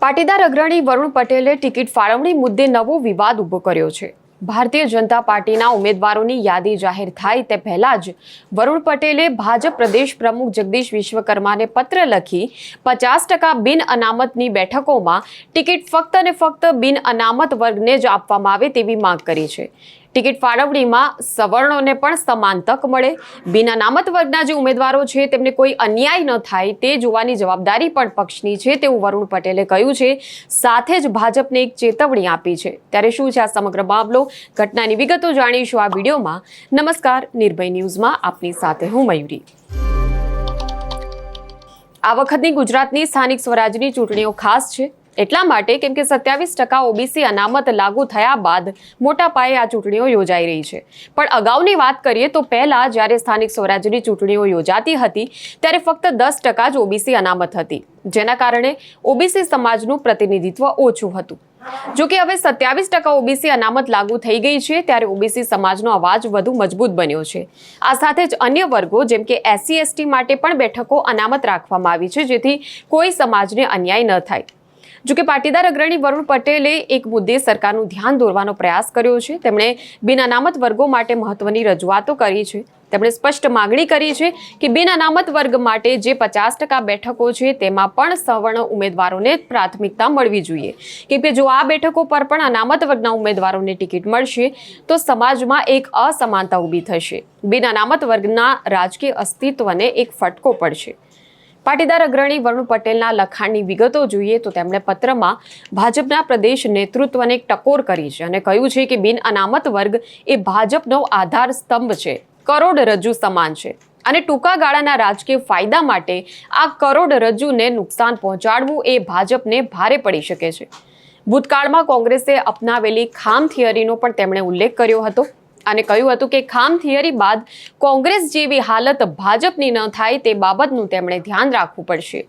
પાટીદાર અગ્રણી વરુણ પટેલે ટિકિટ ફાળવણી મુદ્દે નવો વિવાદ ઊભો કર્યો છે। ભારતીય જનતા પાર્ટીના ઉમેદવારોની યાદી જાહેર થાય તે પહેલા જ વરુણ પટેલે ભાજપ પ્રદેશ પ્રમુખ જગદીશ વિશ્વકર્માને પત્ર લખી 50% બિન અનામતની બેઠકોમાં ટિકિટ ફક્ત અને ફક્ત બિન અનામત વર્ગને જ આપવામાં આવે તેવી માંગ કરી છે। ટિકિટ ફાળવણીમાં સવર્ણોને પણ સમાન તક મળે, બિન અનામત વર્ગના જે ઉમેદવારો છે તેમને કોઈ અન્યાય ન થાય તે જોવાની જવાબદારી પણ પક્ષની છે તેવું વરુણ પટેલે કહ્યું છે। સાથે જ ભાજપને એક ચેતવણી આપી છે। ત્યારે શું છે આ સમગ્ર મામલો, ઘટનાની વિગતો જાણીશું આ વિડીયોમાં। નમસ્કાર, નિર્ભય ન્યૂઝમાં આપની સાથે હું મયુરી। આ વખતની ગુજરાતની સ્થાનિક સ્વરાજની ચૂંટણીઓ ખાસ છે એટલા માટે કેમ કે 27% ઓબીસી અનામત લાગુ થયા બાદ મોટા પાયે આ ચૂંટણીઓ યોજાઈ રહી છે। પણ અગાઉની વાત કરીએ તો પહેલા જ્યારે સ્થાનિક સ્વરાજની ચૂંટણીઓ યોજાતી હતી ત્યારે ફક્ત 10% જ ઓબીસી અનામત હતી, જેના કારણે ઓબીસી સમાજનું પ્રતિનિધિત્વ ઓછું હતું। જો કે હવે 27% ઓબીસી અનામત લાગુ થઈ ગઈ છે ત્યારે ઓબીસી સમાજનો અવાજ વધુ મજબૂત બન્યો છે। આ સાથે જ અન્ય વર્ગો જેમ કે એસસી એસટી માટે પણ બેઠકો અનામત રાખવામાં આવી છે, જેથી કોઈ સમાજને અન્યાય ન થાય। જો કે પાટીદાર અગ્રણી વરુણ પટેલે એક મુદ્દે સરકારનું ધ્યાન દોરવાનો પ્રયાસ કર્યો છે। તેમણે બિન અનામત વર્ગો માટે મહત્વની રજૂઆતો કરી છે। તેમણે સ્પષ્ટ માંગણી કરી છે કે બિન અનામત વર્ગ માટે જે 50% બેઠકો છે તેમાં પણ સવર્ણ ઉમેદવારોને પ્રાથમિકતા મળવી જોઈએ, કેમ કે જો આ બેઠકો પર પણ અનામત વર્ગના ઉમેદવારોને ટિકિટ મળશે તો સમાજમાં એક અસમાનતા ઊભી થશે। બિન અનામત વર્ગના રાજકીય અસ્તિત્વને એક ફટકો પડશે। પાટીદાર અગ્રણી વરુણ પટેલના લખાણની વિગતો જોઈએ તો તેમણે પત્રમાં ભાજપના પ્રદેશ નેતૃત્વને એક ટકોર કરી છે અને કહ્યું છે કે બિન અનામત વર્ગ એ ભાજપનો આધાર સ્તંભ છે, કરોડરજ્જુ સમાન છે અને ટૂંકા ગાળાના રાજકીય ફાયદા માટે આ કરોડરજ્જુને નુકસાન પહોંચાડવું એ ભાજપને ભારે પડી શકે છે। ભૂતકાળમાં કોંગ્રેસે અપનાવેલી ખામ થિયરીનો પણ તેમણે ઉલ્લેખ કર્યો હતો અને કહ્યું હતું કે ખામ થિયરી બાદ કોંગ્રેસ જેવી હાલત ભાજપની ન થાય તે બાબતનું તેમણે ધ્યાન રાખવું પડશે।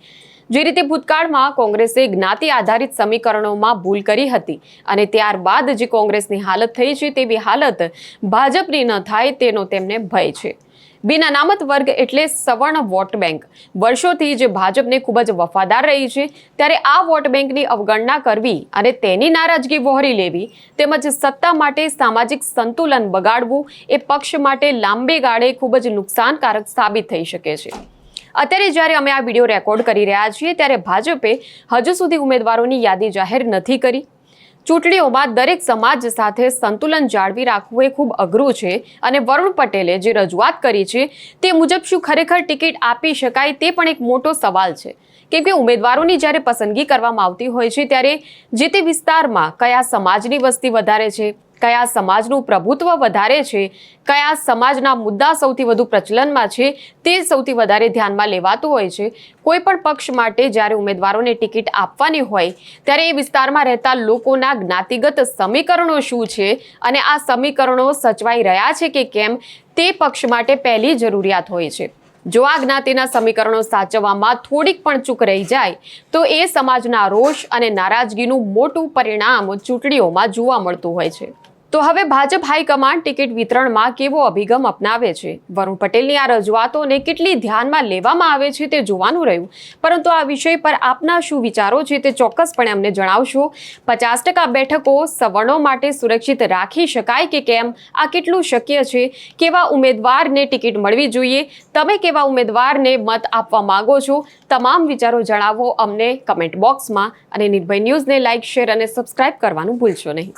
જે રીતે ભૂતકાળમાં કોંગ્રેસે જ્ઞાતિ આધારિત સમીકરણોમાં ભૂલ કરી હતી અને ત્યારબાદ જે કોંગ્રેસની હાલત થઈ છે તેવી હાલત ભાજપની ન થાય તેનો તેમને ભય છે। બિન અનામત વર્ગ એટલે સવર્ણ વોટ બેંક વર્ષોથી જે ભાજપને ખૂબ જ વફાદાર રહી છે, ત્યારે આ વોટ બેંકની અવગણના કરવી અને તેની નારાજગી વહોરી લેવી તેમજ સત્તા માટે સામાજિક સંતુલન બગાડવું એ પક્ષ માટે લાંબે ગાળે ખૂબ જ નુકસાનકારક સાબિત થઈ શકે છે। અત્યારે જ્યારે અમે આ વિડીયો રેકોર્ડ કરી રહ્યા છીએ ત્યારે ભાજપે હજુ સુધી ઉમેદવારોની યાદી જાહેર નથી કરી। ચૂંટણીઓમાં દરેક સમાજ સાથે સંતુલન જાળવી રાખવું એ ખૂબ અઘરું છે અને વરુણ પટેલે જે રજૂઆત કરી છે તે મુજબ શું ખરેખર ટિકિટ આપી શકાય તે પણ એક મોટો સવાલ છે, કેમ કે ઉમેદવારોની જ્યારે પસંદગી કરવામાં આવતી હોય છે ત્યારે જે તે વિસ્તારમાં કયા સમાજની વસ્તી વધારે છે, કયા સમાજનું પ્રભુત્વ વધારે છે, કયા સમાજના મુદ્દા સૌથી વધુ પ્રચલનમાં છે તે સૌથી વધારે ધ્યાનમાં લેવાતું હોય છે। કોઈ પણ પક્ષ માટે જ્યારે ઉમેદવારોને ટિકિટ આપવાની હોય ત્યારે એ વિસ્તારમાં રહેતા લોકોના જ્ઞાતિગત સમીકરણો શું છે અને આ સમીકરણો સચવાઈ રહ્યા છે કે કેમ તે પક્ષ માટે પહેલી જરૂરિયાત હોય છે। જો આ જ્ઞાતિના સમીકરણો સાચવવામાં થોડીક પણ ચૂક રહી જાય તો એ સમાજના રોષ અને નારાજગીનું મોટું પરિણામ ચૂંટણીઓમાં જોવા મળતું હોય છે। તો હવે ભાજપ હાઈકમાન્ડ ટિકિટ વિતરણમાં કેવો અભિગમ અપનાવે છે, વરુણ પટેલની આ રજૂઆતોને કેટલી ધ્યાનમાં લેવામાં આવે છે તે જોવાનું રહ્યું। પરંતુ આ વિષય પર આપના શું વિચારો છે તે ચોક્કસપણે અમને જણાવશો। 50% બેઠકો સવર્ણો માટે સુરક્ષિત રાખી શકાય કે કેમ, આ કેટલું શક્ય છે, કેવા ઉમેદવારને ટિકિટ મળવી જોઈએ, તમે કેવા ઉમેદવારને મત આપવા માંગો છો, તમામ વિચારો જણાવો અમને કમેન્ટ બોક્સમાં અને નિર્ભય ન્યૂઝને લાઇક, શેર અને સબસ્ક્રાઇબ કરવાનું ભૂલશો નહીં।